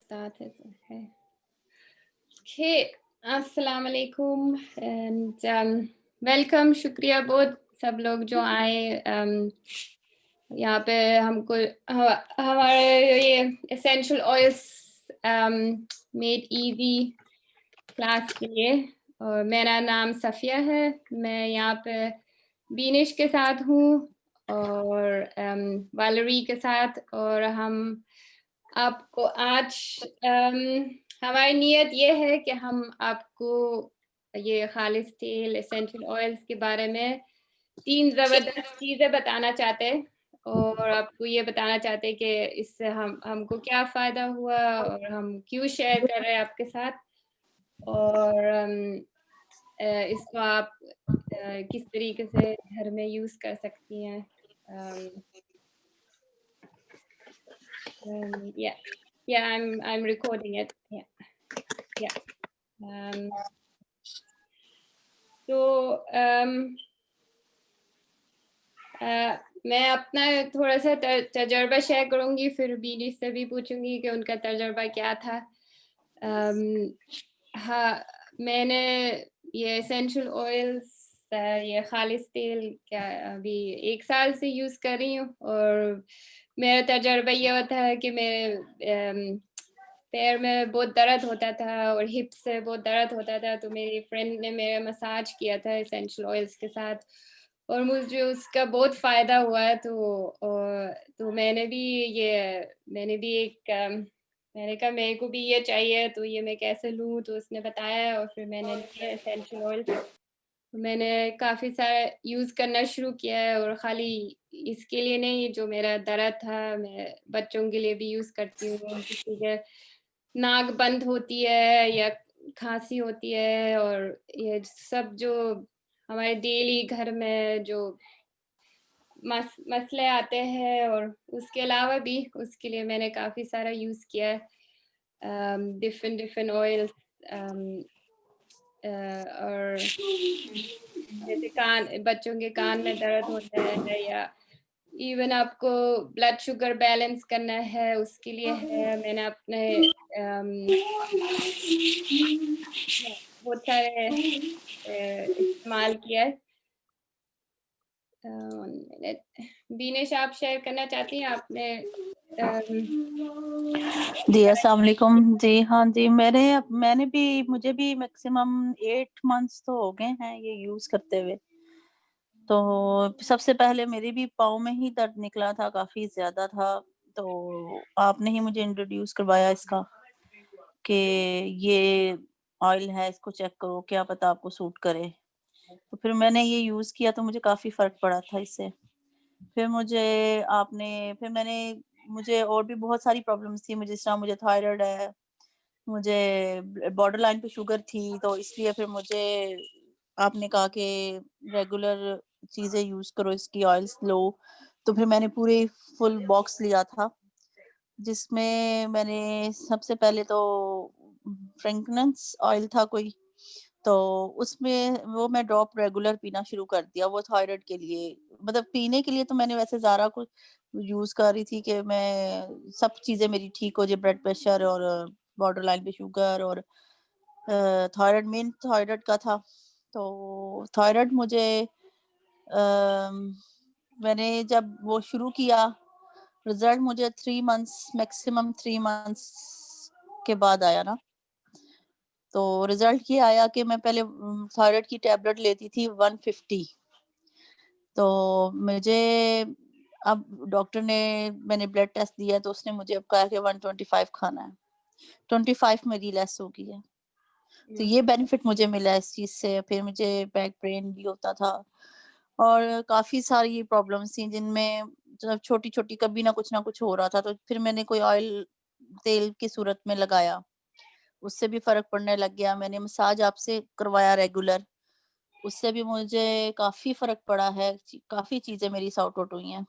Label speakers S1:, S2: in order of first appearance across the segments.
S1: started. Okay. Okay. Assalamu alaikum and welcome. शुक्रिया बहुत सब लोग जो आए यहाँ पे हमको हमारे ये essential oils made easy class के लिए। और मेरा नाम सफिया है। मैं यहाँ पे बीनिश के साथ हूँ और वैलेरी के साथ। और हम आपको आज हमारी नीयत ये है कि हम आपको ये खालिस तेल एसेंशियल ऑयल्स के बारे में 3 ज़बरदस्त चीज़ें बताना चाहते हैं और आपको ये बताना चाहते हैं कि इससे हमको क्या फ़ायदा हुआ और हम क्यों शेयर कर रहे हैं आपके साथ। और इसको आप किस तरीके से घर में यूज़ कर सकती हैं। Yeah, yeah, I'm recording it. Yeah. तो मैं अपना थोड़ा सा तजर्बा शेयर करूँगी, फिर बीनी से भी पूछूंगी कि उनका तजर्बा क्या था। हाँ, मैंने ये एसेंशियल ऑयल्स ये खालिस तेल क्या अभी 1 साल से यूज़ कर रही हूँ। और मेरा तजर्बा ये होता है कि मेरे पैर में बहुत दर्द होता था और हिप से बहुत दर्द होता था, तो मेरी फ्रेंड ने मेरा मसाज किया था एसेंशियल ऑयल्स के साथ और मुझे उसका बहुत फ़ायदा हुआ है। तो मैंने भी एक मैंने कहा मेरे को भी ये चाहिए, तो ये मैं कैसे लूँ? तो उसने बताया और फिर मैंने लिया एसेंशियल ऑयल। मैंने काफ़ी सारा यूज़ करना शुरू किया है और खाली इसके लिए नहीं, जो मेरा दर्द था मैं बच्चों के लिए भी यूज़ करती हूँ। किसी के नाक बंद होती है या खाँसी होती है और ये सब जो हमारे डेली घर में जो मसले आते हैं, और उसके अलावा भी उसके लिए मैंने काफ़ी सारा यूज़ किया है डिफरेंट ऑयल। और जैसे बच्चों के कान में दर्द होता है या इवन आपको ब्लड शुगर बैलेंस करना है उसके लिए है। मैंने अपने बहुत सारे इस्तेमाल किया है। बीनेश आप शेयर करना चाहती हैं? आपने
S2: जी अस्सलाम वालेकुम। जी हाँ जी, मैंने भी मुझे भी मैक्सिमम 8 मंथ्स तो हो गए हैं ये यूज़ करते हुए। तो सबसे पहले मेरे भी पाँव में ही दर्द निकला था, काफ़ी ज़्यादा था। तो आपने ही मुझे इंट्रोड्यूस करवाया इसका कि ये ऑयल है, इसको चेक करो, क्या पता आपको सूट करे। तो फिर मैंने ये यूज़ किया तो मुझे काफ़ी फ़र्क पड़ा था इससे। फिर मुझे और भी बहुत सारी प्रॉब्लम्स थी। मुझे थायराइड है, मुझे बॉर्डर लाइन पे शुगर थी, तो इसलिए फिर मुझे आपने कहा कि रेगुलर चीज़ें यूज़ करो, इसकी ऑयल्स लो। तो फिर मैंने पूरे फुल बॉक्स लिया था, जिसमें मैंने सबसे पहले तो फ्रेग्रेंस ऑयल था कोई, तो उसमें वो मैं ड्रॉप रेगुलर पीना शुरू कर दिया, वो थायराइड के लिए। मतलब पीने के लिए तो मैंने वैसे ज़ारा को यूज़ कर रही थी कि मैं सब चीज़ें मेरी ठीक हो जाए, ब्लड प्रेशर और बॉर्डर लाइन पे शुगर और थायराइड, मेन थायराइड का था। तो थायराइड मुझे मैंने जब वो शुरू किया, रिजल्ट मुझे 3 मंथ्स, मैक्सिमम 3 मंथ्स के बाद आया ना। तो रिजल्ट ये आया कि मैं पहले थायराइड की टैबलेट लेती थी 150। तो मुझे अब डॉक्टर ने मैंने ब्लड टेस्ट दिया तो उसने मुझे अब कहा कि 125 खाना है। 25 मेरी लेस हो गई है। तो ये बेनिफिट मुझे मिला इस चीज़ से। फिर मुझे बैक पेन भी होता था और काफ़ी सारी प्रॉब्लम्स थी जिनमें जब छोटी-छोटी कभी ना कुछ हो रहा था, तो फिर मैंने कोई ऑयल तेल की सूरत में लगाया, उससे भी फ़र्क पड़ने लग गया। मैंने मसाज आपसे करवाया रेगुलर, उससे भी मुझे काफ़ी फ़र्क पड़ा है। काफ़ी चीज़ें मेरी सॉर्ट आउट हुई हैं।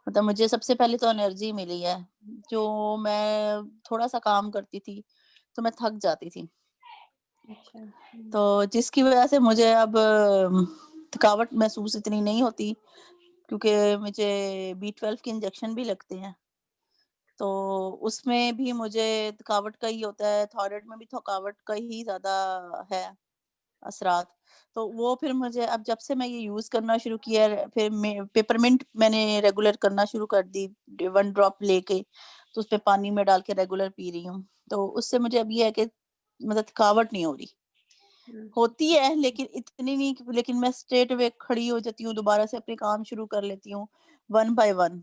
S2: मतलब मुझे सबसे पहले तो एनर्जी मिली है, जो मैं थोड़ा-सा काम करती थी, तो मैं थक जाती थी।
S1: अच्छा।
S2: तो जिसकी वजह से मुझे अब थकावट महसूस इतनी नहीं होती, क्योंकि मुझे बी12 के इंजेक्शन भी लगते हैं। तो उसमें भी मुझे थकावट का ही होता है, थायराइड में भी थकावट का ही ज़्यादा है असरात। तो वो फिर मुझे अब जब से मैं ये यूज़ करना शुरू किया है, फिर मैं पेपरमिंट मैंने रेगुलर करना शुरू कर दी, 1 ड्रॉप लेके, तो उसमें पानी में डाल के रेगुलर पी रही हूँ। तो उससे मुझे अब ये है कि मतलब थकावट नहीं हो रही। होती है लेकिन इतनी नहीं कि लेकिन मैं स्ट्रेट अवे खड़ी हो जाती हूँ, दोबारा से अपने काम शुरू कर लेती हूँ, 1 बाय 1।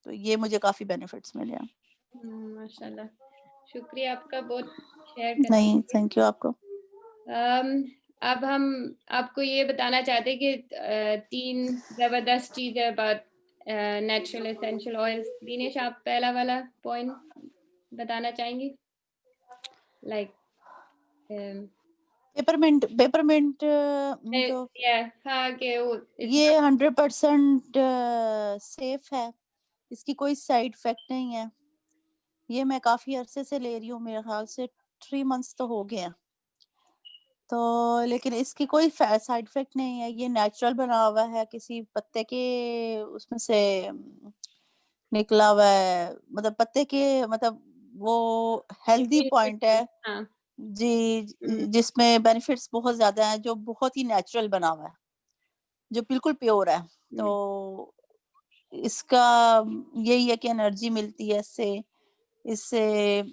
S2: तो ये मुझे काफ़ी बेनिफिट्स मिले हैं।
S1: माशाल्लाह, शुक्रिया आपका बहुत शेयर करने
S2: नहीं,
S1: के लिए।
S2: थैंक यू आपको।
S1: अब हम आपको ये बताना चाहते हैं कि 3 ज़बरदस्त चीज़ें about natural essential oils. Dinesh, आप पहला वाला पॉइंट बताना चाहेंगी? लाइक
S2: पेपरमिंट पेपरमिंट जो
S1: हाँ, कि वो
S2: ये 100% सेफ है, इसकी कोई साइड इफ़ेक्ट नहीं है। ये मैं काफ़ी अरसे से ले रही हूँ, मेरे ख़्याल से 3 मंथ्स तो हो गए हैं। तो लेकिन इसकी कोई साइड इफ़ेक्ट नहीं है, ये नेचुरल बना हुआ है, किसी पत्ते के उसमें से निकला हुआ है, मतलब पत्ते के मतलब वो हेल्दी पॉइंट है।
S1: हाँ।
S2: जी, जिसमें बेनिफिट्स बहुत ज़्यादा हैं, जो बहुत ही नेचुरल बना हुआ है, जो बिल्कुल प्योर है। तो इसका यही है कि एनर्जी मिलती है इससे। इससे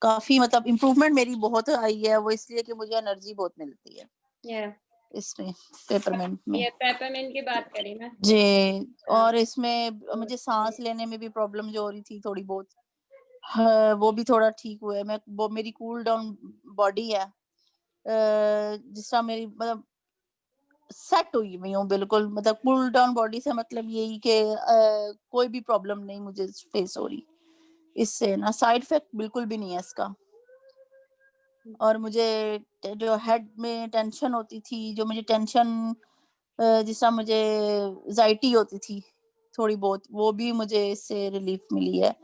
S2: काफ़ी मतलब इम्प्रूवमेंट मेरी बहुत आई है, वो इसलिए कि मुझे एनर्जी बहुत मिलती है
S1: या
S2: इसमें, पेपरमिंट में।
S1: ये पेपरमिंट की बात करी ना।
S2: जी,
S1: हाँ,
S2: और इसमें मुझे साँस लेने में भी प्रॉब्लम जो हो रही थी थोड़ी बहुत, हाँ, वो भी थोड़ा ठीक हुआ है। मैं वो मेरी कूल डाउन बॉडी है। जिस तरह मेरी मतलब सेट हुई हुई हूँ बिल्कुल, मतलब कूल डाउन बॉडी से मतलब यही कि कोई भी प्रॉब्लम नहीं मुझे फेस हो रही इससे ना, साइड इफेक्ट बिल्कुल भी नहीं है इसका। और मुझे जो हेड में टेंशन होती थी, जो मुझे टेंशन जिस तरह मुझे एंजाइटी होती थी थोड़ी बहुत, वो भी मुझे इससे रिलीफ मिली है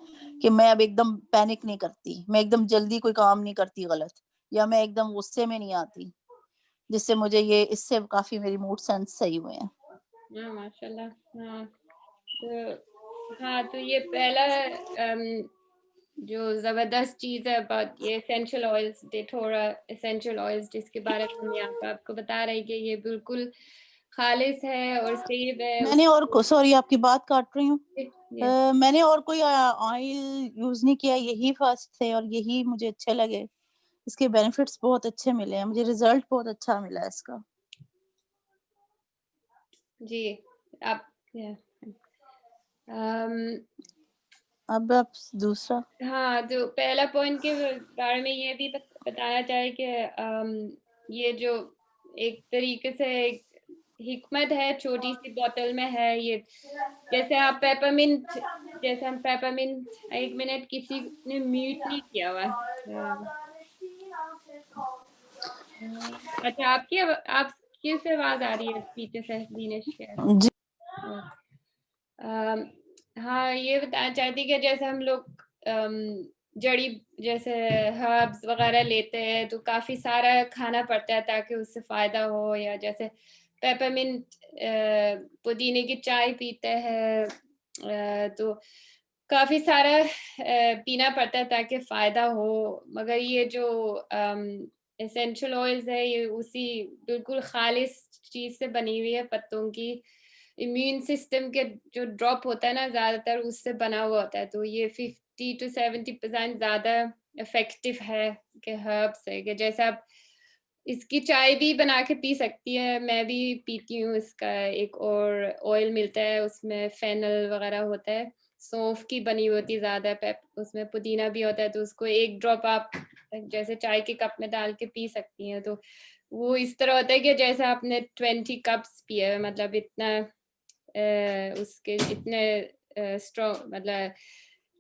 S2: कि मैं अब एकदम पैनिक नहीं करती, मैं एकदम जल्दी कोई काम नहीं करती गलत, या मैं एकदम गुस्से में नहीं आती, जिससे मुझे ये इससे काफ़ी मेरी मूड सेंस सही हुए हैं।
S1: माशाल्लाह। हाँ, तो ये पहला जो ज़बरदस्त चीज़ है अबाउट ये एसेंशियल ऑयल्स, डिटोरा एसेंशियल ऑयल्स, जिसके बारे में हम यहाँ पे आपको बता रहे हैं कि ये बिल्कुल खालिस है और सेफ है।
S2: मैंने और को सॉरी आपकी बात काट रही हूँ।
S1: ये
S2: मैंने और कोई ऑयल यूज़ नहीं किया, यही फर्स्ट थे और यही मुझे अच्छे लगे। इसके बेनिफिट्स बहुत अच्छे मिले हैं, मुझे रिज़ल्ट बहुत अच्छा मिला है इसका।
S1: जी, आप अम,
S2: अब आप दूसरा।
S1: हाँ, तो पहला पॉइंट के बारे में ये भी बताना चाहे कि ये जो एक तरीके से एक हिकमत है, छोटी सी बोतल में है ये। जैसे आप पेपरमिंट, जैसे हम पेपरमिंट, एक मिनट, किसी ने म्यूट नहीं किया हुआ। अच्छा, आपकी से आवाज आ रही है पीछे से, दिनेश के।
S2: जी।
S1: अम, हाँ, ये बताना चाहती कि जैसे हम लोग जड़ी जैसे हर्ब्स वगैरह लेते हैं तो काफी सारा खाना पड़ता है ताकि उससे फायदा हो, या जैसे पेपरमिंट पुदीने की चाय पीते हैं तो काफी सारा पीना पड़ता है ताकि फायदा हो। मगर ये जो एसेंशियल ऑयल्स है ये उसी बिल्कुल खालिस चीज से बनी हुई है, पत्तों की। इम्यून सिस्टम के जो ड्रॉप होता है ना ज्यादातर उससे बना हुआ होता है, तो ये 50 to 70% ज्यादा इफेक्टिव है कि हर्ब्स है। कि जैसे आप इसकी चाय भी बना के पी सकती है, मैं भी पीती हूँ। इसका एक और ऑयल मिलता है, उसमें फेनल वगैरह होता है, सौंफ की बनी होती है ज्यादा, उसमें पुदीना भी होता है, तो उसको एक ड्रॉप आप जैसे चाय के कप में डाल के पी सकती हैं। तो वो इस तरह होता है कि जैसे आपने 20 कप्स पिए, मतलब इतना उसके इतने स्ट्रॉन्ग, मतलब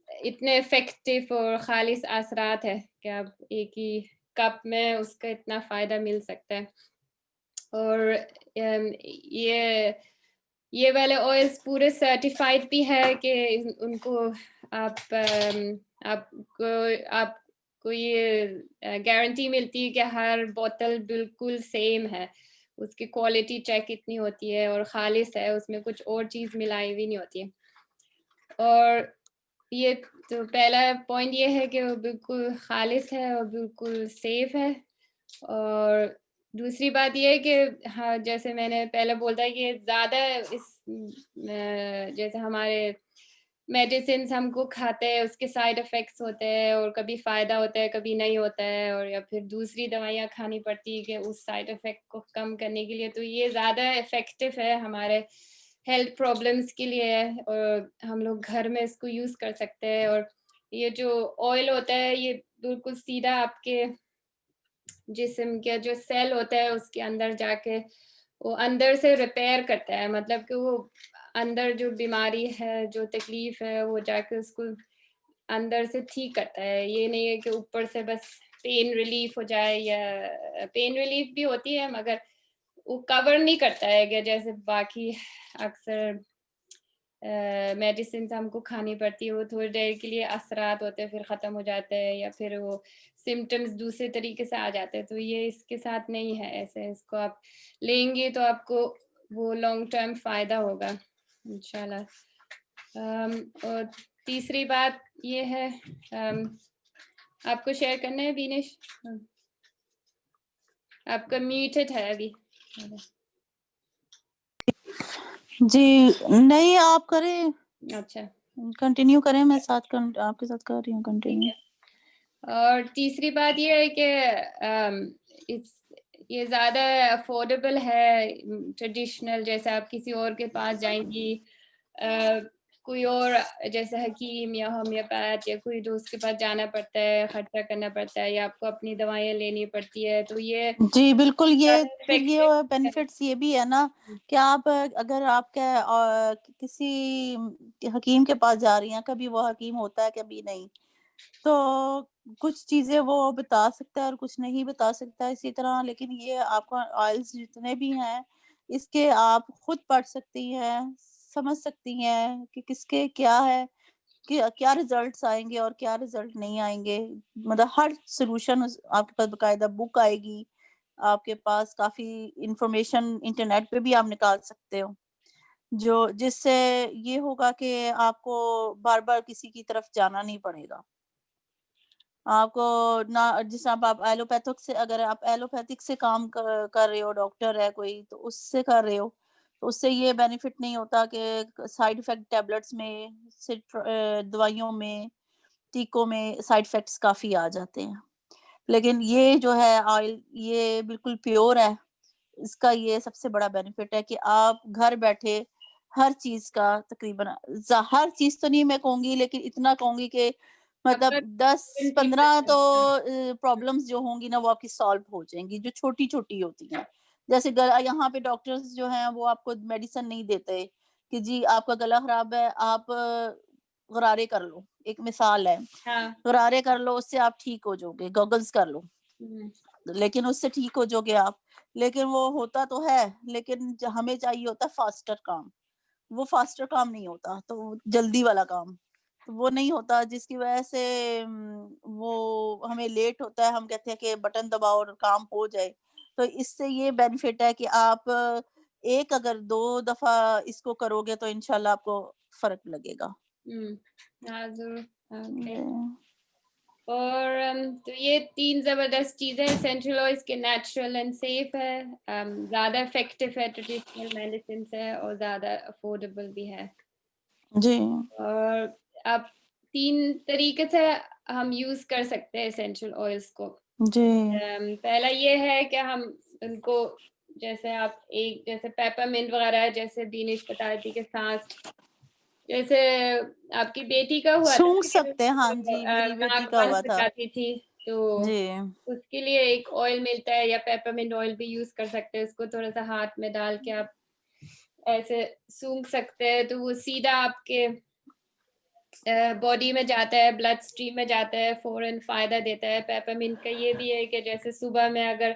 S1: इतने इफेक्टिव और खालिस असरात है कि आप एक ही कप में उसका इतना फायदा मिल सकता है। और ये वाले ऑयल्स पूरे सर्टिफाइड भी है कि उनको आपको आपको ये गारंटी मिलती है कि हर बोतल बिल्कुल सेम है, उसकी क्वालिटी चेक इतनी होती है और खालिस है, उसमें कुछ और चीज़ मिलाई हुई नहीं होती है। और ये तो पहला पॉइंट ये है कि वो बिल्कुल खालिस है और बिल्कुल सेफ है। और दूसरी बात ये है कि हाँ, जैसे मैंने पहले बोला था कि ज़्यादा जैसे हमारे मेडिसिन हमको खाते हैं उसके साइड इफ़ेक्ट्स होते हैं और कभी फ़ायदा होता है, कभी नहीं होता है, और या फिर दूसरी दवाइयाँ खानी पड़ती है कि उस साइड इफ़ेक्ट को कम करने के लिए। तो ये ज़्यादा इफ़ेक्टिव है हमारे हेल्थ प्रॉब्लम्स के लिए है, और हम लोग घर में इसको यूज़ कर सकते हैं। और ये जो ऑयल होता है ये बिल्कुल सीधा आपके जिस्म का जो सेल होता है उसके अंदर जाके वो अंदर से रिपेयर करता है, मतलब कि वो अंदर जो बीमारी है, जो तकलीफ है, वो जाके उसको अंदर से ठीक करता है। ये नहीं है कि ऊपर से बस पेन रिलीफ हो जाए, या पेन रिलीफ भी होती है मगर वो कवर नहीं करता है कि जैसे बाकी अक्सर मेडिसिन हमको खानी पड़ती है, वो थोड़ी देर के लिए असरात होते हैं फिर ख़त्म हो जाते हैं, या फिर वो सिम्पटम्स दूसरे तरीके से आ जाते हैं। तो ये इसके साथ नहीं है ऐसे, इसको आप लेंगे तो आपको वो लॉन्ग टर्म फ़ायदा होगा इंशाल्लाह। और तीसरी बात ये है, आपको शेयर करना है बीनिश? आपका म्यूटेड है अभी।
S2: जी नहीं, आप करें,
S1: अच्छा,
S2: कंटिन्यू करें, मैं आपके साथ कर रही हूँ
S1: ठीक
S2: कंटिन्यू।
S1: है। और तीसरी बात ये है कि ये ज़्यादा अफोर्डेबल है, ट्रेडिशनल, जैसे आप किसी और के पास जाएंगी, कोई और जैसे हकीम या होम्योपैथ या कोई दोस्त के पास जाना पड़ता है, खर्चा करना पड़ता है, या आपको अपनी दवाइयाँ लेनी पड़ती है। तो ये
S2: जी बिल्कुल, ये
S1: ज़्यादा
S2: फिर ये
S1: इफेक्टिव है।
S2: बेनिफिट्स ये भी है ना कि आप अगर आपके किसी हकीम के पास जा रही हैं, कभी वो हकीम होता है कभी नहीं, तो कुछ चीजें वो बता सकता है और कुछ नहीं बता सकता इसी तरह। लेकिन ये आपका ऑयल्स जितने भी हैं, इसके आप खुद पढ़ सकती हैं, समझ सकती हैं कि किसके क्या है, कि क्या रिजल्ट्स आएंगे और क्या रिजल्ट नहीं आएंगे। मतलब हर सॉल्यूशन आपके पास बकायदा बुक आएगी, आपके पास काफी इंफॉर्मेशन इंटरनेट पे भी आप निकाल सकते हो, जो जिससे ये होगा कि आपको बार बार किसी की तरफ जाना नहीं पड़ेगा। आपको ना, जिस आप एलोपैथिक से, अगर आप एलोपैथिक से काम कर रहे हो, डॉक्टर है कोई तो उससे कर रहे हो, तो उससे ये बेनिफिट नहीं होता कि साइड इफेक्ट टैबलेट्स में, सिर्फ दवाइयों में, टीकों में साइड इफेक्ट्स काफी आ जाते हैं। लेकिन ये जो है ऑयल, ये बिल्कुल प्योर है। इसका ये सबसे बड़ा बेनिफिट है कि आप घर बैठे हर चीज का तकरीबन, हर चीज तो नहीं मैं कहूंगी, लेकिन इतना कहूंगी कि मतलब
S1: आपका
S2: 10-15 तो
S1: 20%।
S2: प्रॉब्लम्स जो होंगी ना वो आपकी सॉल्व हो जाएंगी, जो छोटी छोटी होती हैं। जैसे गला, यहाँ पे डॉक्टर्स जो हैं वो आपको मेडिसिन नहीं देते कि जी आपका गला खराब है, आप गरारे कर लो, एक मिसाल है,
S1: हाँ।
S2: गरारे कर लो उससे आप ठीक हो जाओगे, गॉगल्स कर लो,
S1: हम्म,
S2: लेकिन उससे ठीक हो जाओगे आप। लेकिन वो होता तो है, लेकिन हमें चाहिए होता है फास्टर काम, वो फास्टर काम नहीं होता, तो जल्दी वाला काम तो वो नहीं होता, जिसकी वजह से वो हमें लेट होता है। हम कहते हैं कि बटन दबाओ और काम हो जाए। तो इससे ये बेनिफिट है कि आप एक अगर 2 दफा इसको करोगे तो इंशाल्लाह आपको फर्क लगेगा।
S1: हाँ जरूर। ओके।
S2: ये
S1: और तो ये 3 ज़बरदस्त चीज़ें, एसेंशियल ऑयल्स के नेचुरल एंड सेफ है, ज़्यादा इफेक्टिव है ट्रेडिशनल मेडिसिन से, और ज़्यादा अफोर्डेबल भी है।
S2: जी
S1: और अब 3 तरीके से हम यूज़ कर सकते हैं एसेंशियल ऑयल्स को।
S2: जी
S1: पहला ये है कि हम उनको, जैसे आप एक जैसे पेपरमिंट वगैरह है, जैसे बीनिश बता रही थी कि सांस, जैसे आपकी बेटी का हुआ था
S2: सूंघ
S1: ना कि
S2: सकते हैं, हाँ
S1: वो
S2: जी, मेरी बेटी
S1: नाक
S2: का
S1: बंद
S2: हुआ
S1: हो
S2: था।
S1: जाती थी, तो
S2: जी
S1: उसके लिए एक ऑयल मिलता है, या पेपरमिंट ऑयल भी यूज कर सकते हैं। उसको थोड़ा सा हाथ में डाल के आप ऐसे सूंघ सकते हैं, तो वो सीधा आपके बॉडी में जाता है, ब्लड स्ट्रीम में जाता है, फौरन फायदा देता है। पेपरमिंट का ये भी है कि जैसे सुबह में अगर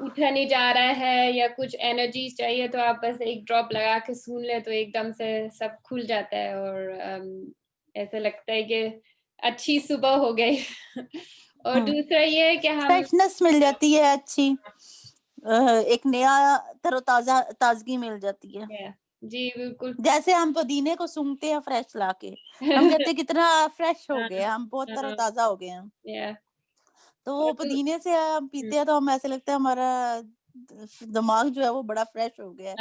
S1: उठा नहीं जा रहा है या कुछ एनर्जी चाहिए, तो आप बस एक ड्रॉप लगा के सूंघ ले तो एकदम से सब खुल जाता है, और ऐसा लगता है कि अच्छी सुबह हो गई। और दूसरा ये है कि हम
S2: फ्रेशनेस मिल जाती है अच्छी, एक नया तरोताजा ताजगी मिल जाती है।
S1: जी, बिल्कुल।
S2: जैसे हम पुदीने को सूंघते हैं फ्रेश लाके, हम कहते हैं कितना फ्रेश हो
S1: हाँ,
S2: गए, हम बहुत
S1: हाँ,
S2: तरोताजा हो गए हैं।
S1: या
S2: तो
S1: और
S2: वो पुदीने से हम
S1: हुँ,
S2: पीते हैं तो हमें ऐसे लगता है हमारा दिमाग जो है वो बड़ा फ्रेश हो गया है,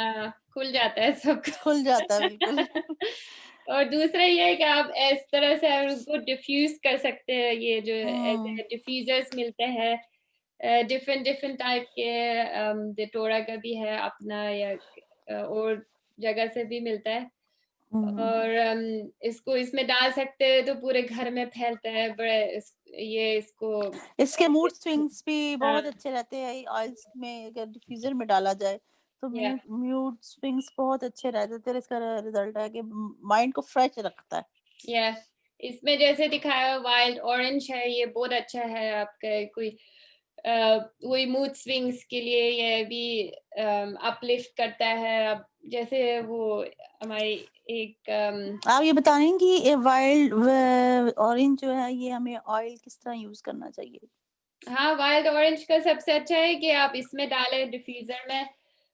S1: खुल जाता है सब
S2: खुल
S1: कुछ।
S2: जाता है बिल्कुल।
S1: और दूसरा ये है कि आप इस तरह से उनको डिफ्यूज़ कर सकते हैं, ये जो
S2: हुँ,
S1: ऐसे डिफ्यूज़र्स मिलते हैं डिफरेंट डिफरेंट टाइप के जेटोरा का भी है अपना या और जगह से भी मिलता है
S2: हुँ।
S1: और इसको इसमें डाल सकते हैं तो पूरे घर में फैलता है बड़े ये इसको
S2: इसके मूड स्विंग्स भी
S1: हाँ,
S2: बहुत अच्छे रहते हैं, ऑयल्स में अगर डिफ्यूज़र में डाला जाए, तो
S1: या
S2: मूड स्विंग्स बहुत अच्छे रहते हैं, तो इसका रिज़ल्ट है कि माइंड को फ्रेश रखता है।
S1: या इसमें जैसे दिखाया वाइल्ड ऑरेंज है ये बहुत अच्छा है आपका कोई वही मूड स्विंग्स के लिए ये भी अपलिफ्ट करता है अब जैसे वो हमारी एक
S2: आप ये बताएँगी ये वाइल्ड व ऑरेंज जो है, ये हमें ऑयल किस तरह यूज़ करना चाहिए?
S1: हाँ वाइल्ड ऑरेंज का सबसे अच्छा है कि आप इसमें डालें डिफ्यूजर में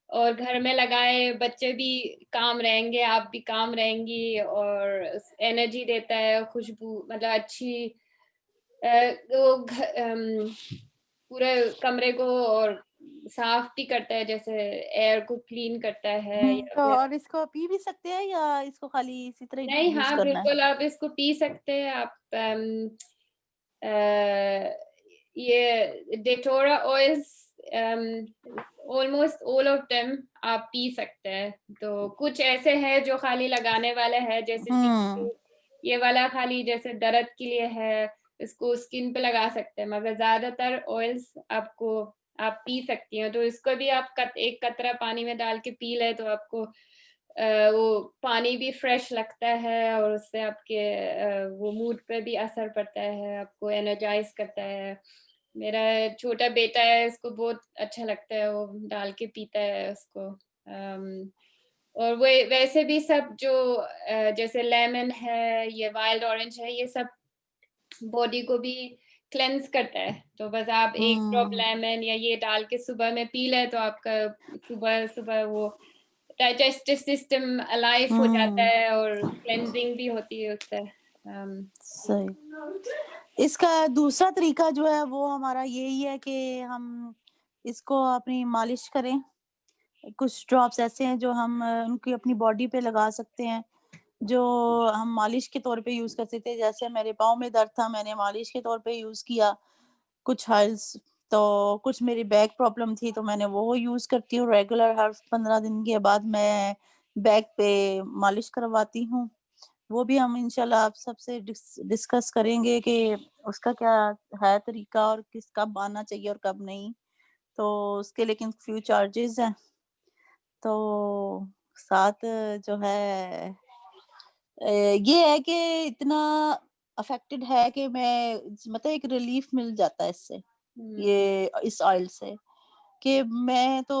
S1: और घर में लगाए बच्चे भी काम रहेंगे आप भी काम रहेंगी और एनर्जी देता है खुशबू मतलब अच्छी वो पूरे कमरे को और साफ भी करता है जैसे एयर को क्लीन करता है या
S2: तो
S1: फिर
S2: और इसको पी भी सकते हैं या इसको खाली इसी तरह ही
S1: नहीं
S2: यूज़
S1: हाँ
S2: करना है?
S1: बिल्कुल आप इसको पी सकते हैं आप अ, ये doTERRA oils almost all of them आप पी सकते हैं तो कुछ ऐसे हैं जो खाली लगाने वाले हैं जैसे
S2: हुँ,
S1: ये वाला खाली जैसे दर्द के लिए है इसको स्किन पे लगा सकते हैं मगर ज्यादातर ऑयल्स आपको आप पी सकती हैं तो इसको भी आप एक कतरा पानी में डाल के पी ले तो आपको वो पानी भी फ्रेश लगता है और उससे आपके वो मूड पे भी असर पड़ता है आपको एनर्जाइज करता है मेरा छोटा बेटा है इसको बहुत अच्छा लगता है वो डाल के पीता है उसको और वो वैसे भी सब जो जैसे लेमन है ये वाइल्ड ऑरेंज है ये सब बॉडी को भी क्लेंस करता है तो बस आप एक ड्रॉप
S2: हुँ,
S1: लेमन या ये डाल के सुबह में पी ले तो आपका सुबह सुबह वो डाइजेस्टिव सिस्टम अलाइव हो जाता
S2: हुँ,
S1: है और क्लेंजिंग भी होती है उससे
S2: सही। इसका दूसरा तरीका जो है वो हमारा यही है कि हम इसको अपनी मालिश करें। कुछ ड्रॉप्स ऐसे हैं जो हम उनकी अपनी बॉडी पे लगा सकते हैं, जो हम मालिश के तौर पे यूज़ कर सकते हैं। जैसे मेरे पाँव में दर्द था, मैंने मालिश के तौर पे यूज़ किया कुछ ऑयल्स, तो कुछ मेरी बैक प्रॉब्लम थी तो मैंने वो यूज़ करती हूँ रेगुलर, हर 15 दिन के बाद मैं बैक पे मालिश करवाती हूँ। वो भी हम इंशाल्लाह आप सबसे डिस्कस करेंगे कि उसका क्या है तरीका और कब आना चाहिए और कब नहीं। तो उसके लेकिन फ्यू चार्जेज़ हैं। तो साथ जो है ये है कि इतना अफेक्टेड है कि मैं मतलब एक रिलीफ मिल जाता है इससे,
S1: हम्म
S2: ये इस ऑयल से, कि मैं तो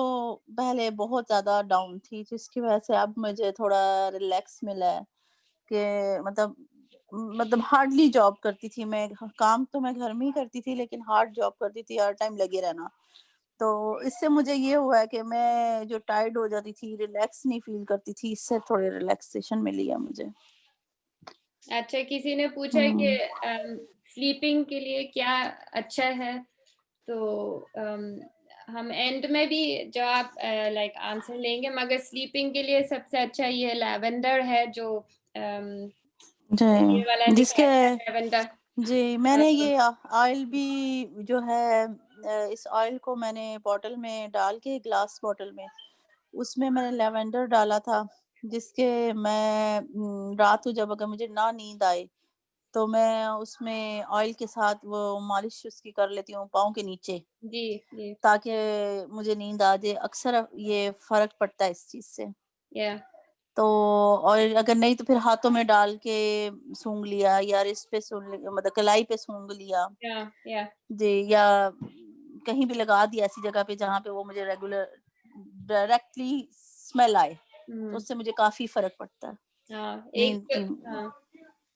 S2: पहले बहुत ज़्यादा डाउन थी जिसकी वज़ह से अब मुझे थोड़ा रिलैक्स मिला है कि मतलब हार्डली जॉब करती थी मैं, काम तो मैं घर में ही करती थी लेकिन हार्ड जॉब करती थी, हर टाइम लगे रहना। तो इससे मुझे ये हुआ है कि मैं जो टायर्ड हो जाती थी, रिलैक्स नहीं फ़ील करती थी, इससे थोड़ी रिलैक्सेशन मिली है मुझे।
S1: अच्छा किसी ने पूछा कि
S2: हुँ।
S1: स्लीपिंग के लिए क्या अच्छा है तो हम एंड में भी जवाब लाइक आंसर लेंगे मगर स्लीपिंग के लिए सबसे अच्छा ये लैवेंडर है जो ये वाला
S2: जी,
S1: दिखाया
S2: जिसके
S1: था लैवेंडर
S2: जी, मैंने ये ऑयल भी जो है इस ऑयल को मैंने बॉटल में डाल के ग्लास बॉटल में, उसमें मैंने लैवेंडर डाला था, जिसके मैं रात को जब अगर मुझे ना नींद आए, तो मैं उसमें ऑयल के साथ वो मालिश उसकी कर लेती हूँ पाँव के नीचे,
S1: जी जी
S2: ताकि मुझे नींद आ जाए। अक्सर ये फ़र्क पड़ता है इस चीज़ से।
S1: या
S2: तो और अगर नहीं तो फिर हाथों में डाल के सूंघ लिया या रिस्ट पे सूंघ लिया, मतलब कलाई पे सूंघ लिया।
S1: या
S2: जी, या कहीं भी लगा दिया ऐसी जगह पे जहाँ पे वो मुझे डायरेक्टली स्मेल आए, तो
S1: हम्म
S2: उससे मुझे काफ़ी फ़र्क पड़ता है
S1: हाँ
S2: नींद की।
S1: हाँ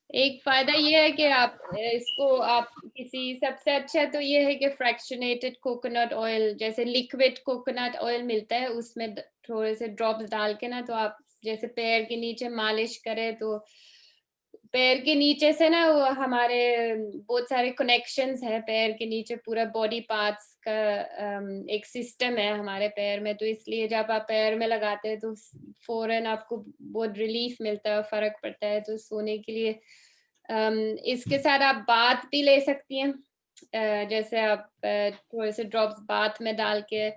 S1: एक फायदा ये है कि आप इसको आप किसी सबसे अच्छा तो ये है कि फ्रैक्शनेटेड कोकोनट ऑयल जैसे लिक्विड कोकोनट ऑयल मिलता है उसमें थोड़े से ड्रॉप्स डाल के ना तो आप जैसे पैर के नीचे मालिश करें तो पैर के नीचे से ना वो हमारे बहुत सारे कनेक्शंस हैं पैर के नीचे पूरा बॉडी पार्ट्स का एक सिस्टम है हमारे पैर में, तो इसलिए जब आप पैर में लगाते हैं तो फौरन आपको बहुत रिलीफ मिलता है, फर्क पड़ता है। तो सोने के लिए इसके साथ आप बाथ भी ले सकती हैं। जैसे आप थोड़े से ड्रॉप्स बाथ में डाल के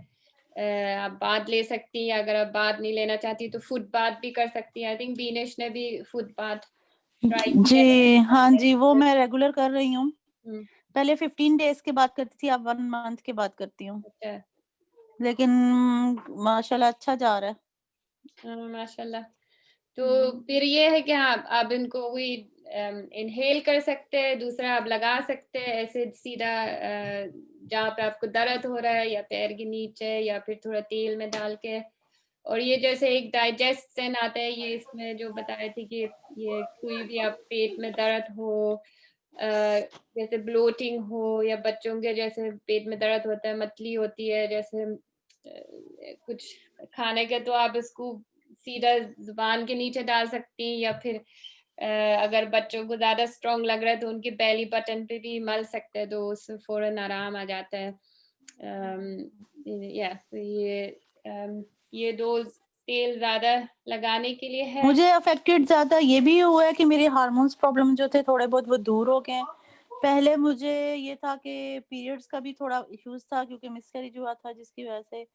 S1: आप बाथ ले सकती हैं। अगर आप बाथ नहीं लेना चाहती तो फुट बाथ भी कर सकती हैं। आई थिंक बीनेश ने भी फुट बाथ ट्राई किया
S2: जी हाँ
S1: है।
S2: जी, वो मैं रेगुलर कर रही हूँ।
S1: हम्म,
S2: पहले 15 डेज के बाद करती थी, अब 1 मंथ के बाद करती हूँ,
S1: अच्छा।
S2: लेकिन माशाल्लाह अच्छा जा रहा है।
S1: माशाल्लाह। तो फिर ये है कि हाँ आप इनको वही इनहेल कर सकते हैं, दूसरा आप लगा सकते हैं ऐसे सीधा जहाँ पे आपको दर्द हो रहा है या पैर के नीचे या फिर थोड़ा तेल में डाल के। और ये जैसे एक डाइजेस्टन आता है, ये इसमें जो बताए थे कि ये कोई भी आप पेट में दर्द हो जैसे ब्लोटिंग हो या बच्चों के जैसे पेट में दर्द होता है, मतली होती है जैसे कुछ खाने के, तो आप इसको सीधा जुबान के नीचे डाल सकती हैं या फिर अगर बच्चों को ज्यादा स्ट्रांग लग रहा है तो उनके बेली बटन पे भी मल सकते हैं, तो उससे फौरन आराम आ जाता है। या तो ये दो तेल ज्यादा लगाने के लिए है।
S2: मुझे अफेक्टेड ज्यादा ये भी हुआ है कि मेरे हार्मोन्स प्रॉब्लम जो थे थोड़े बहुत वो दूर हो गए हैं। पहले मुझे ये था कि पीरियड्स का भी थोड़ा इश्यूज था, क्योंकि मिसकैरेज हुआ था जिसकी वजह से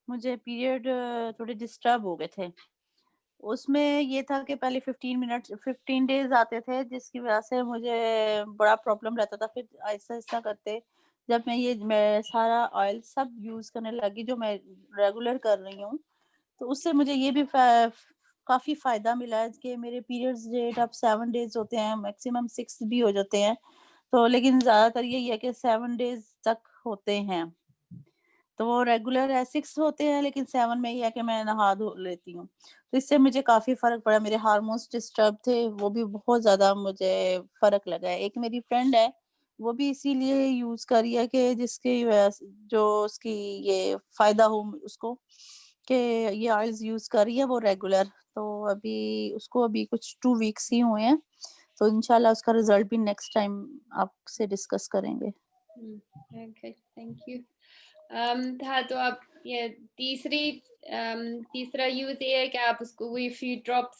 S2: मुझे पीरियड थोड़े डिस्टर्ब हो गए थे। उसमें ये था कि पहले 15 डेज आते थे, जिसकी वजह से मुझे बड़ा प्रॉब्लम रहता था। फिर आहिस्ता-आहिस्ता करते जब मैं सारा ऑयल सब यूज़ करने लगी जो मैं रेगुलर कर रही हूँ, तो उससे मुझे ये भी काफ़ी फ़ायदा मिला है कि मेरे पीरियड्स डेट अब 7 डेज़ होते हैं, मैक्सिमम 6 भी हो जाते हैं। तो लेकिन ज़्यादातर यही है कि 7 डेज़ तक होते हैं। तो वो रेगुलर है 6 होते हैं, लेकिन 7 में ये है कि मैं नहा धो लेती हूँ। तो इससे मुझे काफ़ी फ़र्क पड़ा, मेरे हार्मोन्स डिस्टर्ब थे, वो भी बहुत ज़्यादा मुझे फ़र्क लगा है। एक मेरी फ्रेंड है, वो भी इसीलिए यूज़ कर रही है कि जिसकी वजह से जो उसकी ये फ़ायदा हो उसको, कि ये ऑयल्स यूज़ कर रही है वो रेगुलर। तो अभी कुछ 2 वीक्स ही हुए हैं, तो इंशाल्लाह उसका रिज़ल्ट भी नेक्स्ट टाइम आपसे डिस्कस करेंगे।
S1: Okay, thank you. था तो आप ये तीसरा यूज ये है कि आप उसको वही फ्यू ड्रॉप्स,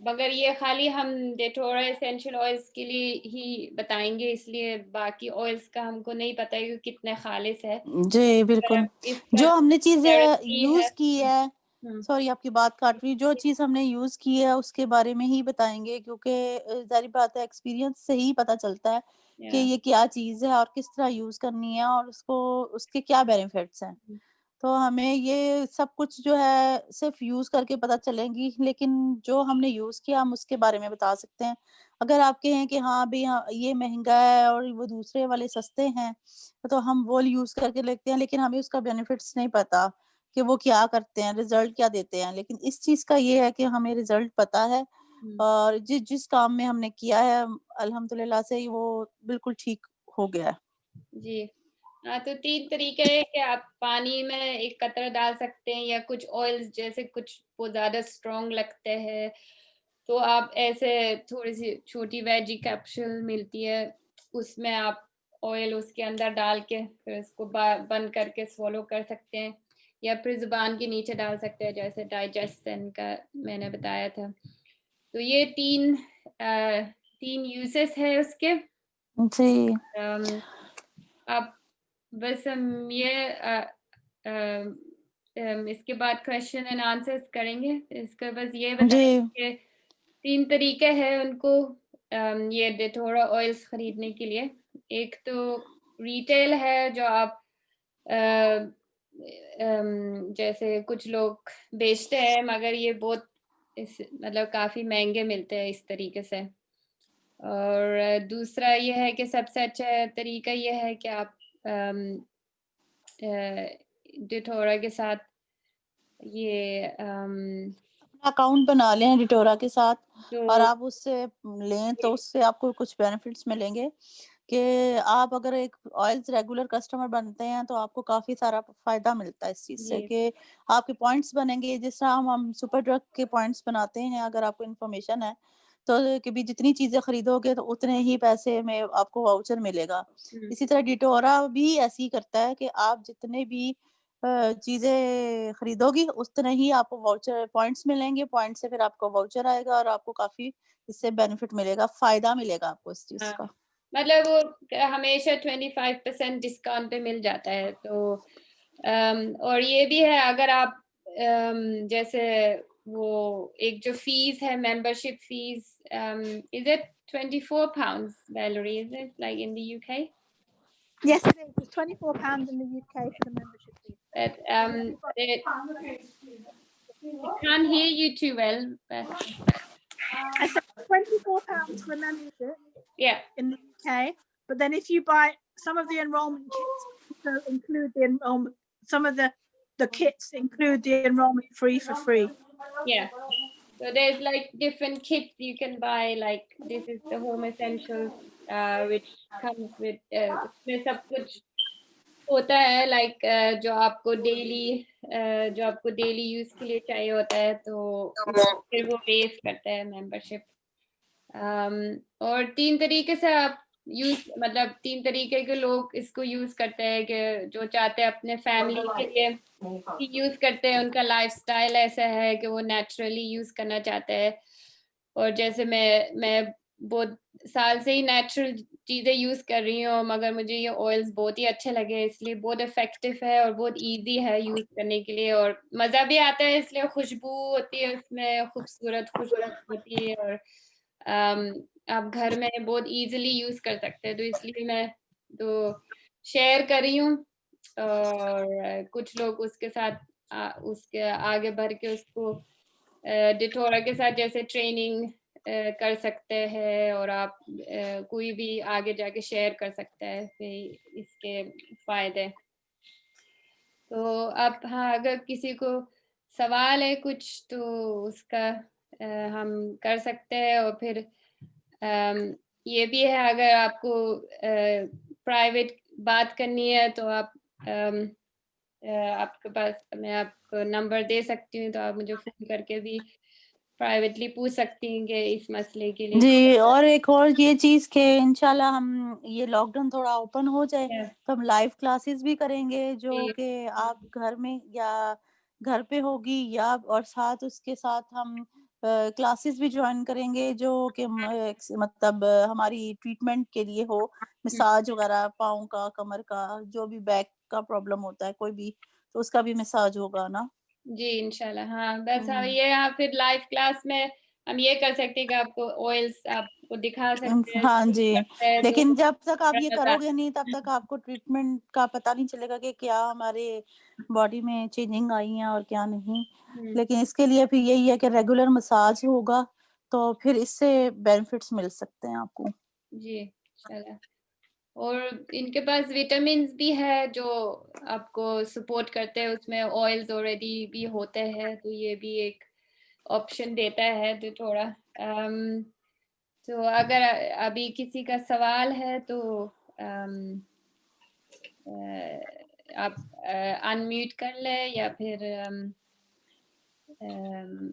S1: मगर ये खाली हम डेटोरा एसेंशियल ऑयल्स के लिए ही बताएंगे, इसलिए बाकी ऑयल्स का हमको नहीं पता है कि कितने खालिस है।
S2: जी,
S1: अगर
S2: बिल्कुल।
S1: आप इसका
S2: जो हमने चीज़
S1: गारंटी है।
S2: यूज़ की है,
S1: हम्म,
S2: सॉरी आपकी बात काट रही हूँ, जो चीज़ हमने यूज़ की है उसके बारे में ही बताएँगे, क्योंकि ज़ाहिर बात है एक्सपीरियंस से ही पता चलता है कि
S1: या
S2: ये क्या चीज़ है और किस तरह यूज़ करनी है और उसके क्या बेनिफिट्स हैं। तो हमें ये सब कुछ जो है सिर्फ़ यूज़ करके पता चलेंगी, लेकिन जो हमने यूज़ किया हम उसके बारे में बता सकते हैं। अगर आप कहें कि हाँ, भई हाँ, ये महँगा है और वो दूसरे वाले सस्ते हैं, तो हम वो यूज़ करके देखते हैं, लेकिन हमें उसका बेनिफिट्स नहीं पता कि वो क्या करते हैं, रिज़ल्ट क्या देते हैं। लेकिन इस चीज़ का ये है कि हमें रिज़ल्ट पता है और जिस जिस काम में हमने किया है अल्हम्दुलिल्लाह से ही वो बिल्कुल ठीक हो गया है।
S1: जी। हाँ, तो 3 तरीके हैं कि आप पानी में 1 कतरा डाल सकते हैं या कुछ ऑयल्स जैसे कुछ वो ज़्यादा स्ट्रॉन्ग लगते हैं, तो आप ऐसे थोड़ी-सी छोटी वेजी कैप्सूल मिलती है, उसमें आप ऑयल उसके अंदर डाल के फिर उसको बंद करके स्वॉलो कर सकते हैं या फिर ज़ुबान के नीचे डाल सकते हैं, जैसे डाइजेस्टन का मैंने बताया था। तो ये 3 यूज़ेस हैं उसके।
S2: जी।
S1: अम, आप बस हम ये इसके बाद क्वेश्चन एंड आंसर्स करेंगे। इसका बस ये
S2: जी।
S1: बताएंगे कि 3 तरीके हैं उनको ये डेटोरा ऑयल्स खरीदने के लिए। एक तो रिटेल है जो आप जैसे कुछ लोग बेचते हैं, मगर ये बहुत मतलब काफ़ी महँगे मिलते हैं इस तरीके से। और दूसरा ये है कि सबसे अच्छा तरीका ये है कि आप डिटोरा के साथ ये
S2: अकाउंट बना लें डिटोरा के साथ
S1: जो
S2: और आप उससे लें तो उससे आपको कुछ बेनिफिट्स मिलेंगे। कि आप अगर एक ऑयल्स रेगुलर कस्टमर बनते हैं तो आपको काफ़ी सारा फ़ायदा मिलता है इस चीज़ से
S1: जी।
S2: कि आपके पॉइंट्स बनेंगे। जिस तरह हम सुपर ड्रग के पॉइंट्स बनाते हैं, अगर आपको इन्फॉर्मेशन है, तो कि भी जितनी चीज़ें खरीदोगे तो उतने ही पैसे में आपको वाउचर मिलेगा।
S1: हुँ,
S2: इसी तरह डिटोरा भी ऐसे ही करता है कि आप जितने भी चीज़ें खरीदोगी उतने ही आपको वाउचर पॉइंट्स मिलेंगे, पॉइंट से फिर आपको वाउचर आएगा और आपको काफ़ी इससे बेनिफिट मिलेगा, फ़ायदा मिलेगा आपको इस चीज़
S1: हाँ।
S2: का।
S1: मतलब वो हमेशा 25% डिस्काउंट पे मिल जाता है, तो और ये भी है अगर आप जैसे वो एक जो फीस है membership fees, is it £24, Valerie, is it like in the UK?
S3: Yes, it is. It's £24 in the UK for the membership fee.
S1: But I can't hear you too well, but
S3: I said £24 for the membership
S1: yeah.
S3: in the UK, but then if you buy some of the enrolment kits, also include the enrolment. Some of the kits include the enrolment free for free.
S1: Yeah. So there's like different kits you can buy, like this is the home essentials, which comes with उसमें सब कुछ होता है, like जो आपको daily use के लिए चाहिए होता है, तो फिर वो बेस करता है मेंबरशिप। और 3 तरीके से आप मतलब 3 तरीके के लोग इसको यूज करते हैं, कि जो चाहते हैं अपने फैमिली के लिए यूज करते हैं, उनका लाइफस्टाइल ऐसा है कि वो नेचुरली यूज करना चाहते हैं। और जैसे मैं बहुत साल से ही नेचुरल चीजें यूज कर रही हूँ, मगर मुझे ये ऑयल्स बहुत ही अच्छे लगे, इसलिए बहुत इफेक्टिव है और बहुत इजी है यूज करने के लिए, और मजा भी आता है, इसलिए खुशबू होती है उसमें, खूबसूरत खुशबू होती है, और आप घर में बहुत इजीली यूज कर सकते हैं, तो इसलिए मैं तो शेयर कर रही हूँ। और कुछ लोग उसके साथ उसके आगे बढ़ के उसको डिटोरा के साथ जैसे ट्रेनिंग कर सकते हैं, और आप कोई भी आगे जाके शेयर कर सकता है फिर इसके फायदे। तो आप, हाँ, अगर किसी को सवाल है कुछ तो उसका हम कर सकते हैं, और फिर ये भी है अगर आपको प्राइवेट बात करनी है तो आप आपके पास मैं आपको नंबर दे सकती हूँ, तो आप मुझे फोन करके भी प्राइवेटली पूछ सकती हैं कि इस मसले के लिए।
S2: जी, और एक और ये चीज़ कि इंशाल्लाह हम ये लॉकडाउन थोड़ा ओपन हो जाए
S1: Yeah,
S2: तो हम लाइव क्लासेस भी करेंगे, जो
S1: जी,
S2: कि आप घर में या घर पे होगी, या और साथ उसके साथ हम क्लासेस भी जॉइन करेंगे जो कि मतलब हमारी ट्रीटमेंट के लिए हो, मसाज वगैरह पाँव का, कमर का, जो भी बैक का प्रॉब्लम होता है कोई भी, तो उसका भी मसाज होगा ना।
S1: जी, इंशाल्लाह। हाँ, बस हम
S2: हम्म।
S1: ये यहाँ फिर लाइव क्लास में हम ये कर सकते हैं कि आपको ऑयल्स आपको दिखा सकते हैं,
S2: हाँ जी,
S1: सकते हैं, तो
S2: लेकिन जब तक आप ये
S1: बता।
S2: करोगे नहीं तब तक आपको ट्रीटमेंट का पता नहीं चलेगा कि क्या हमारे बॉडी में चेंजिंग आई है और क्या नहीं।
S1: हम्म,
S2: लेकिन इसके लिए फिर यही है कि रेगुलर मसाज होगा तो फिर इससे बेनिफिट्स मिल सकते हैं आपको।
S1: जी, इंशाल्लाह। और इनके पास विटामिन्स भी है जो आपको सपोर्ट करते हैं, उसमें ऑयल्स ऑलरेडी भी होते हैं, तो ये भी एक ऑप्शन देता है, तो थोड़ा तो अगर अभी किसी का सवाल है तो आप अनम्यूट कर ले, अम,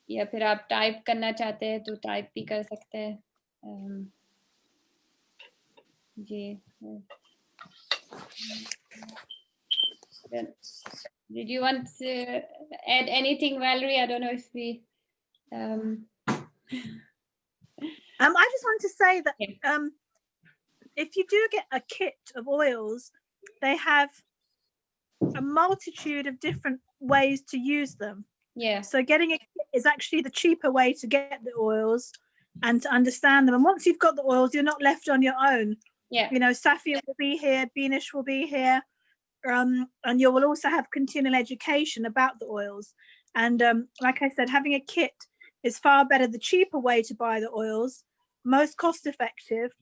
S1: या फिर आप टाइप करना चाहते हैं तो टाइप भी कर सकते हैं। जी। Then, did you want to add anything, Valerie? I don't know if we.
S3: I just wanted to say that
S1: Yeah.
S3: if you do get a kit of oils, they have a multitude of different ways to use them.
S1: Yeah.
S3: So getting a kit is actually the cheaper way to get the oils and to understand them. And once you've got the oils, you're not left on your own.
S1: Yeah.
S3: You know, Safia will be here, Beanish will be here, and you will also have continual education about the oils. And like I said, having a kit is far better, the cheaper way to buy the oils, most cost effective,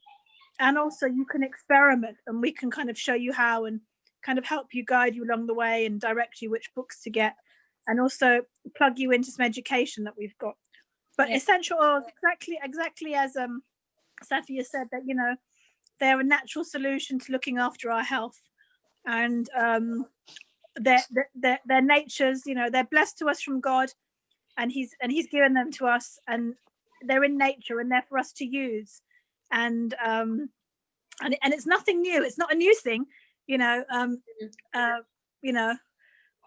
S3: and also you can experiment and we can kind of show you how and kind of help you, guide you along the way and direct you which books to get, and also plug you into some education that we've got. But
S1: Yeah.
S3: essential oils, exactly as Safia said, that, you know, they're a natural solution to looking after our health, and their natures, you know, they're blessed to us from God, and he's given them to us, and they're in nature and they're for us to use, and it's nothing new. It's not a new thing, you know. You know,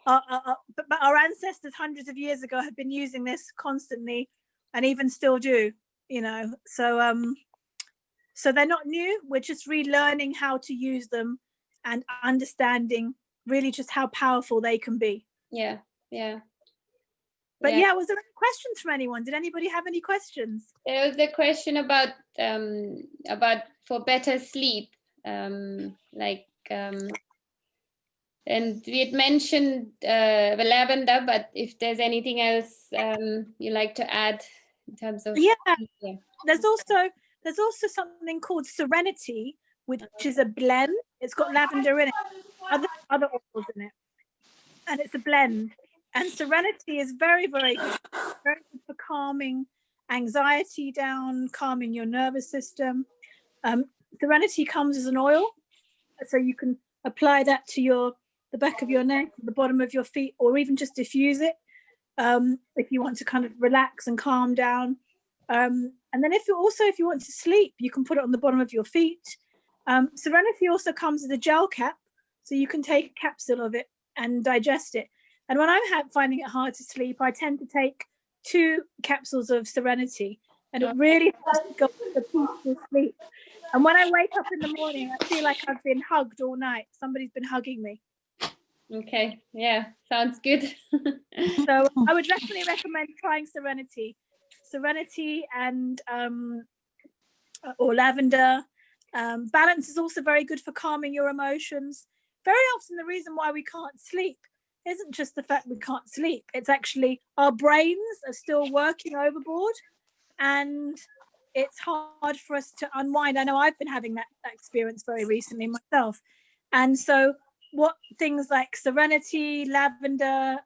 S3: but our ancestors hundreds of years ago have been using this constantly, and even still do, you know. So they're not new. We're just relearning how to use them and understanding really just how powerful they can be.
S1: Yeah.
S3: But yeah, was there any questions from anyone? Did anybody have any questions?
S1: There was a question about for better sleep, and we had mentioned lavender, but if there's anything else you like to add in terms of
S3: there's also something called Serenity, which is a blend. It's got lavender in it, other oils in it, and it's a blend. And Serenity is very, very good, very good for calming anxiety down, calming your nervous system. Serenity comes as an oil, so you can apply that to the back of your neck, the bottom of your feet, or even just diffuse it if you want to kind of relax and calm down. And then if you want to sleep, you can put it on the bottom of your feet. Serenity also comes with a gel cap, so you can take a capsule of it and digest it. And when I'm finding it hard to sleep, I tend to take 2 capsules of Serenity, and it really helps me go to peaceful sleep. And when I wake up in the morning, I feel like I've been hugged all night. Somebody's been hugging me.
S1: Okay, yeah, sounds good.
S3: So I would definitely recommend trying Serenity and or lavender. Balance is also very good for calming your emotions. Very often the reason why we can't sleep isn't just the fact we can't sleep. It's actually our brains are still working overboard, and it's hard for us to unwind. I know I've been having that experience very recently myself. And so what things like Serenity, lavender,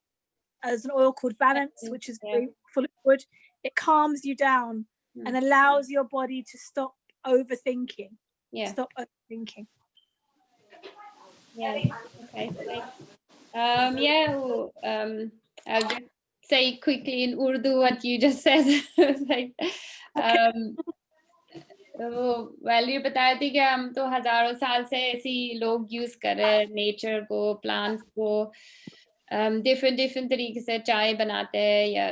S3: as an oil called Balance, which is very full of wood, it calms you down and allows your body to stop overthinking. Stop overthinking.
S1: Yeah, okay. I'll just say quickly in Urdu what you just said. तो value बताया थी कि हम तो हजारों साल से ऐसी लोग यूज कर रहे हैं नेचर को, प्लांट्स को, डिफरेंट तरीके से चाय बनाते हैं या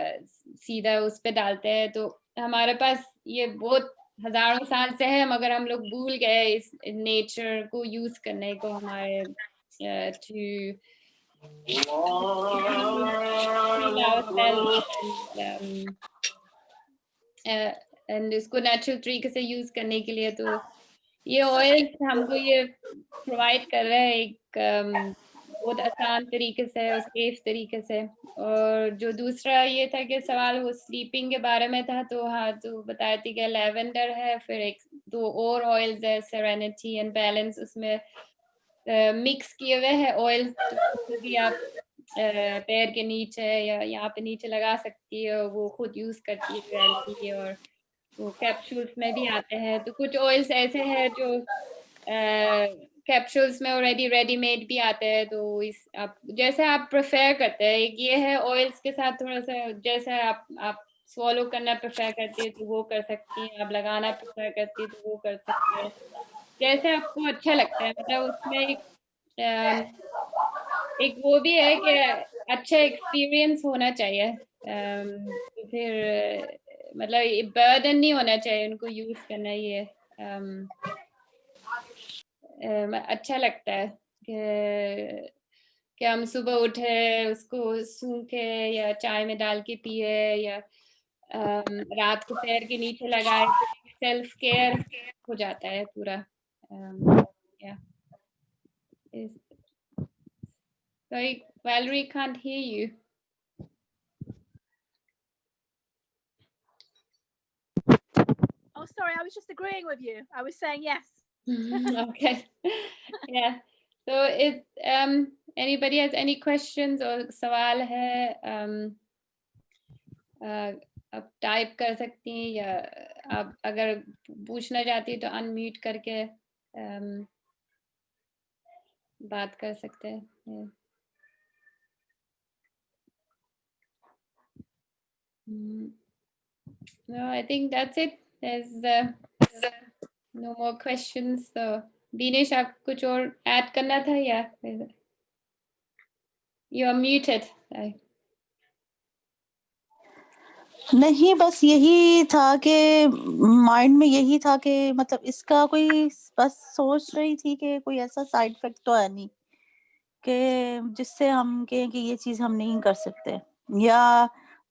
S1: सीधा उस पे डालते हैं. तो हमारे पास ये बहुत हजारों साल से है, मगर हम लोग भूल गए इस नेचर को यूज करने को हमारे एंड इसको नेचुरल तरीके से यूज करने के लिए. तो ये ऑयल हमको ये प्रोवाइड कर रहे हैं एक बहुत आसान तरीके से और सेफ तरीके से. और जो दूसरा ये था कि सवाल वो स्लीपिंग के बारे में था, तो हाँ, तो बताया थी कि लेवेंडर है, फिर 2 और ऑयल्स है, सेरेनिटी एंड बैलेंस, उसमें मिक्स किए हुए हैं ऑयल. तो भी आप पैर के नीचे या यहाँ पे नीचे लगा सकती है, वो खुद यूज करती है. और वो कैप्सूल्स में भी आते हैं. तो कुछ ऑयल्स ऐसे हैं जो कैप्सूल्स में ऑलरेडी रेडीमेड भी आते हैं. तो आप जैसे आप प्रेफर करते हैं, एक ये है ऑयल्स के साथ थोड़ा सा जैसे आप स्वॉलो करना प्रेफर करती है तो वो कर सकती हैं, आप लगाना प्रेफर करती है तो वो कर सकते हैं, जैसे आपको अच्छा लगता है. मतलब उसमें एक वो भी है कि अच्छा एक्सपीरियंस होना चाहिए. तो फिर मतलब बर्डन नहीं होना चाहिए उनको यूज करना. ये अच्छा लगता है कि हम सुबह उठे उसको सूखे या चाय में डाल के पिए या रात को पैर के नीचे लगाए. सेल्फ केयर हो जाता है पूरा. Sorry, Valerie, can't hear you.
S3: Oh, sorry, I was just agreeing with you. I was saying yes.
S1: Okay. Yeah. So if anybody has any questions or सवाल है, आप टाइप कर सकती हैं या आप अगर पूछना चाहती हैं तो अनम्यूट करके बात कर सकते हैं. Yeah. No, I think that's it. There's no more questions. So, Dinesh, आप कुछ और add करना था या? You are muted.
S2: नहीं, बस यही था कि माइंड में यही था कि मतलब इसका कोई, बस सोच रही थी कि कोई ऐसा साइड इफेक्ट तो है नहीं कि जिससे हम कहें कि ये चीज हम नहीं कर सकते, या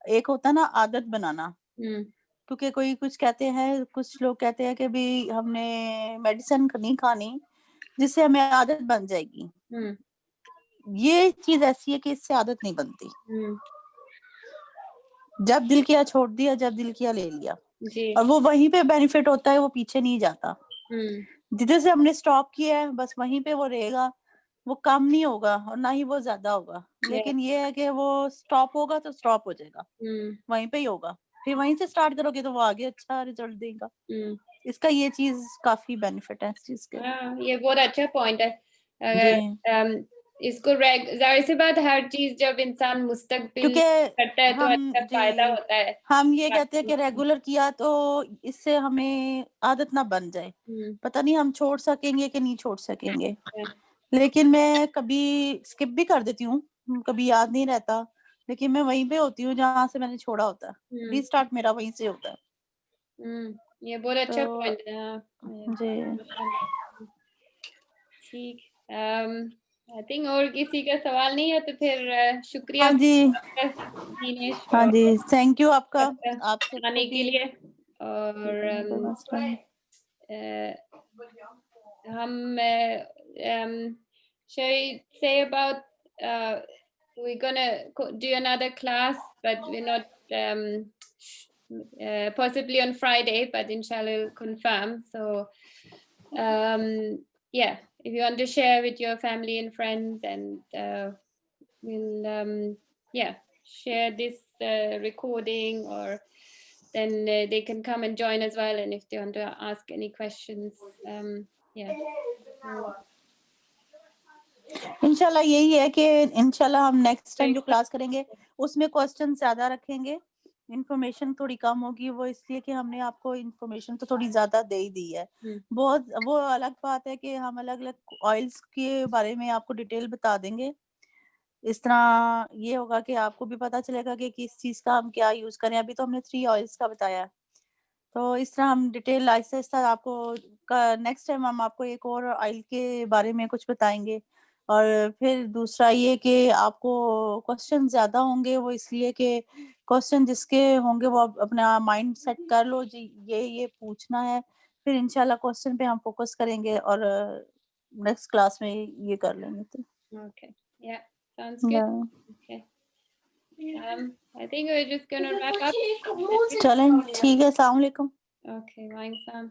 S2: एक होता ना आदत बनाना. क्योंकि कोई कुछ कहते हैं, कुछ लोग कहते हैं कि भी हमने मेडिसिन नहीं खानी जिससे हमें आदत बन जाएगी. ये चीज ऐसी है कि इससे आदत नहीं बनती. जब दिल किया छोड़ दिया, जब दिल किया ले लिया.
S1: जी.
S2: और वो वहीं पे बेनिफिट होता है, वो पीछे नहीं जाता. जिधर से हमने स्टॉप किया है बस वहीं पे वो रहेगा. वो कम नहीं होगा और ना ही वो ज्यादा होगा. लेकिन ये है कि वो स्टॉप होगा तो स्टॉप हो जाएगा, वहीं पे ही होगा. फिर वहीं से स्टार्ट करोगे तो वो आगे अच्छा रिजल्ट देगा. इसका ये चीज काफी बेनिफिट है इस चीज के.
S1: ये बहुत अच्छा पॉइंट है. अगर इसको जाहिर सी बात, हर चीज जब इंसान मुस्तकबिल करता है तो अच्छा फायदा होता है.
S2: हम ये कहते हैं कि रेगुलर किया तो इससे हमें आदत ना बन जाए. पता नहीं हम छोड़ सकेंगे कि नहीं छोड़ सकेंगे. लेकिन मैं कभी स्किप भी कर देती हूँ, कभी याद नहीं रहता, लेकिन मैं वहीं पे होती हूँ जहाँ से मैंने छोड़ा होता है. रीस्टार्ट मेरा वहीं से होता है.
S1: ये बहुत अच्छा पॉइंट है.
S2: जी
S1: ठीक. आई थिंक और किसी का सवाल नहीं है तो फिर शुक्रिया.
S2: हाँ जी,
S1: दिनेश.
S2: हाँ जी, थैंक यू आपका
S1: आपसे आने के लिए. और हम shall we say about we're gonna do another class, but we're not possibly on Friday, but inshallah we'll confirm. So yeah, if you want to share with your family and friends, and we'll yeah, share this recording, or then they can come and join as well, and if they want to ask any questions, yeah.
S2: इंशाल्लाह यही है कि इंशाल्लाह हम next time जो class करेंगे उसमें question ज्यादा रखेंगे, इंफॉर्मेशन थोड़ी कम होगी. वो इसलिए कि हमने आपको इंफॉर्मेशन तो थोड़ी ज्यादा दे ही दी है. बहुत वो अलग बात है कि हम अलग अलग ऑयल्स के बारे में आपको डिटेल बता देंगे. इस तरह ये होगा कि आपको भी पता चलेगा कि किस चीज का हम क्या यूज करें. अभी तो हमने 3 ऑयल्स का बताया, तो इस तरह हम डिटेल आहिस्ता आहिस्ता आपको नेक्स्ट टाइम हम आपको एक और ऑयल के बारे में कुछ बताएंगे. और फिर दूसरा ये कि आपको क्वेश्चन ज्यादा होंगे, वो इसलिए कि क्वेश्चन जिसके होंगे वो अपना माइंड सेट कर लो जी ये पूछना है. फिर इंशाल्लाह क्वेश्चन पे हम फोकस करेंगे और नेक्स्ट क्लास में ये कर लेंगे. तो
S1: okay, yeah, sounds good. Okay. I think we're just gonna wrap up.
S2: चलें, ठीक है. अस्सलाम वालेकुम.
S1: Okay, Wang-sam.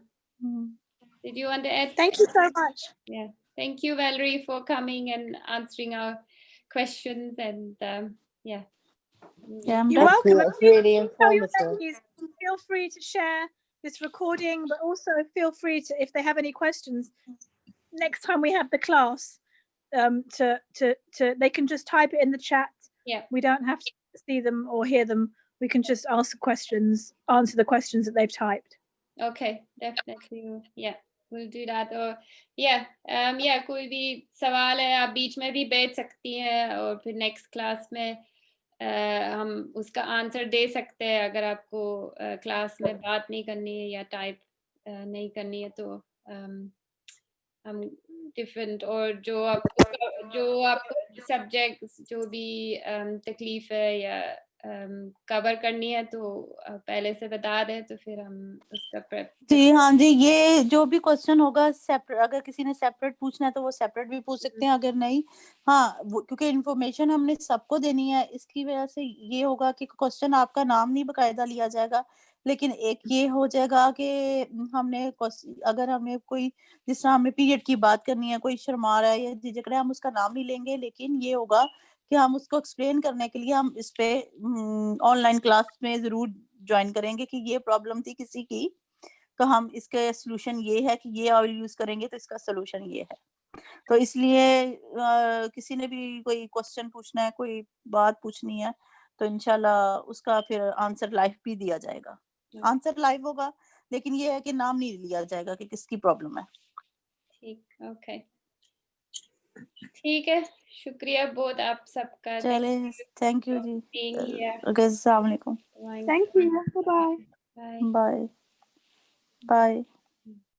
S1: Did you want to add?
S3: Thank you so much.
S1: Yeah, thank you, Valerie, for coming and answering our questions. And yeah,
S3: You're welcome.
S4: It's really informative.
S3: Feel free to share this recording, but also feel free to, if they have any questions, next time we have the class, they can just type it in the chat.
S1: Yeah,
S3: we don't have to see them or hear them. We can just ask questions, answer the questions that they've typed.
S1: Okay, definitely. Yeah, we'll do that. Or yeah, yeah, कोई भी सवाल है आप बीच में भी भेज सकती हैं और फिर नेक्स्ट क्लास में हम उसका आंसर दे सकते हैं. अगर आपको क्लास में बात नहीं करनी है या टाइप नहीं करनी है तो हम डिफरेंट, और जो आपको सब्जेक्ट जो भी तकलीफ है या कवर करनी है तो पहले से बता दें तो फिर हम उसका
S2: जी हाँ जी. ये जो भी क्वेश्चन होगा सेपरेट, अगर किसी ने सेपरेट पूछना है तो वो सेपरेट भी पूछ सकते हैं. अगर नहीं, हाँ, क्योंकि इन्फॉर्मेशन हमने सबको देनी है, इसकी वजह से ये होगा कि क्वेश्चन आपका नाम नहीं बकायदा लिया जाएगा, लेकिन एक ये हो जाएगा कि हमने अगर हमें कोई, जिस तरह हमें पीरियड की बात करनी है, कोई शर्मा रहा है या झिझक रहा है, हम उसका नाम नहीं लेंगे, लेकिन ये होगा कि हम उसको एक्सप्लेन करने के लिए हम इस पे ऑनलाइन क्लास में जरूर ज्वाइन करेंगे कि ये प्रॉब्लम थी किसी की, हम इसके सोल्यूशन ये है कि ये ऑयल यूज करेंगे तो इसका सोल्यूशन ये है। तो इसलिए किसी ने भी कोई क्वेश्चन पूछना है, कोई बात पूछनी है, तो इंशाल्लाह उसका फिर आंसर लाइव भी दिया जाएगा। आंसर लाइव होगा, लेकिन ये है कि नाम नहीं लिया जाएगा कि किसकी प्रॉब्लम है।
S1: ठीक, ओके, ठीक है, शुक्रिया बहुत आप सबका।
S2: चले, thank you ji.
S1: being here.
S2: Okay, अस्सलाम वालेकुम।
S3: Thank you. Bye bye.
S1: Bye.
S2: Bye bye.